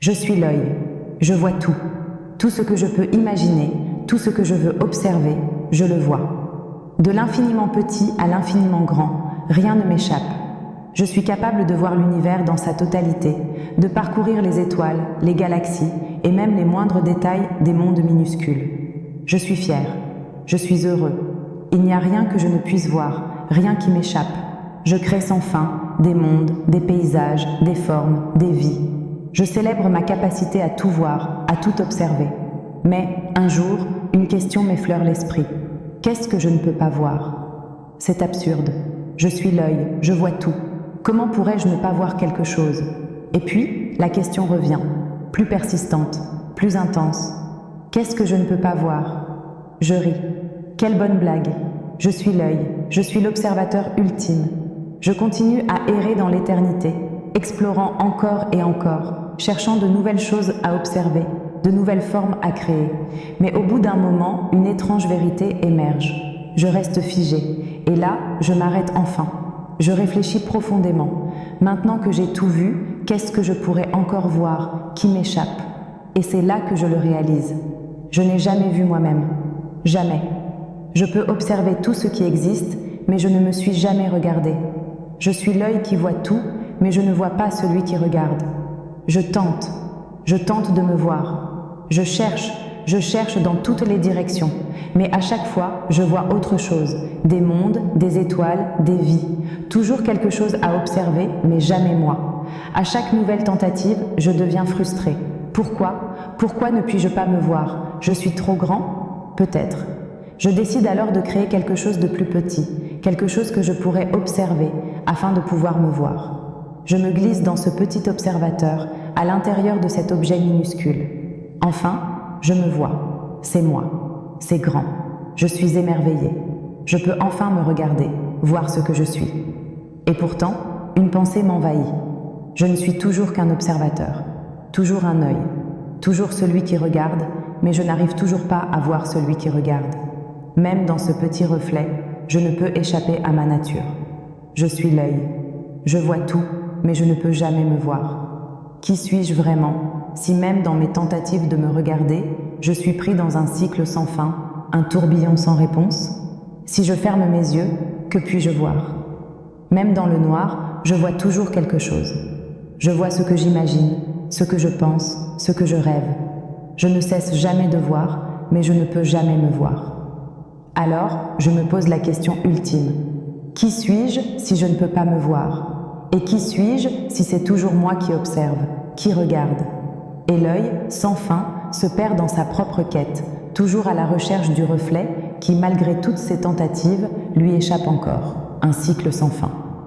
Je suis l'œil, je vois tout. Tout ce que je peux imaginer, tout ce que je veux observer, je le vois. De l'infiniment petit à l'infiniment grand, rien ne m'échappe. Je suis capable de voir l'univers dans sa totalité, de parcourir les étoiles, les galaxies et même les moindres détails des mondes minuscules. Je suis fier, je suis heureux. Il n'y a rien que je ne puisse voir, rien qui m'échappe. Je crée sans fin des mondes, des paysages, des formes, des vies. Je célèbre ma capacité à tout voir, à tout observer. Mais, un jour, une question m'effleure l'esprit. Qu'est-ce que je ne peux pas voir? C'est absurde. Je suis l'œil, je vois tout. Comment pourrais-je ne pas voir quelque chose? Et puis, la question revient, plus persistante, plus intense. Qu'est-ce que je ne peux pas voir? Je ris. Quelle bonne blague! Je suis l'œil, je suis l'observateur ultime. Je continue à errer dans l'éternité, explorant encore et encore, cherchant de nouvelles choses à observer, de nouvelles formes à créer. Mais au bout d'un moment, une étrange vérité émerge. Je reste figé, et là, je m'arrête enfin. Je réfléchis profondément. Maintenant que j'ai tout vu, qu'est-ce que je pourrais encore voir, qui m'échappe? Et c'est là que je le réalise. Je n'ai jamais vu moi-même. Jamais. Je peux observer tout ce qui existe, mais je ne me suis jamais regardé. Je suis l'œil qui voit tout, mais je ne vois pas celui qui regarde. Je tente de me voir. Je cherche dans toutes les directions, mais à chaque fois, je vois autre chose, des mondes, des étoiles, des vies, toujours quelque chose à observer, mais jamais moi. À chaque nouvelle tentative, je deviens frustrée. Pourquoi ne puis-je pas me voir? Je suis trop grand? Peut-être. Je décide alors de créer quelque chose de plus petit, quelque chose que je pourrais observer, afin de pouvoir me voir. Je me glisse dans ce petit observateur, à l'intérieur de cet objet minuscule. Enfin, je me vois. C'est moi. C'est grand. Je suis émerveillée. Je peux enfin me regarder, voir ce que je suis. Et pourtant, une pensée m'envahit. Je ne suis toujours qu'un observateur, toujours un œil, toujours celui qui regarde, mais je n'arrive toujours pas à voir celui qui regarde. Même dans ce petit reflet, je ne peux échapper à ma nature. Je suis l'œil. Je vois tout, mais je ne peux jamais me voir. Qui suis-je vraiment, si même dans mes tentatives de me regarder, je suis pris dans un cycle sans fin, un tourbillon sans réponse? Si je ferme mes yeux, que puis-je voir? Même dans le noir, je vois toujours quelque chose. Je vois ce que j'imagine, ce que je pense, ce que je rêve. Je ne cesse jamais de voir, mais je ne peux jamais me voir. Alors, je me pose la question ultime. Qui suis-je si je ne peux pas me voir? Et qui suis-je si c'est toujours moi qui observe, qui regarde? Et l'œil, sans fin, se perd dans sa propre quête, toujours à la recherche du reflet qui, malgré toutes ses tentatives, lui échappe encore. Un cycle sans fin.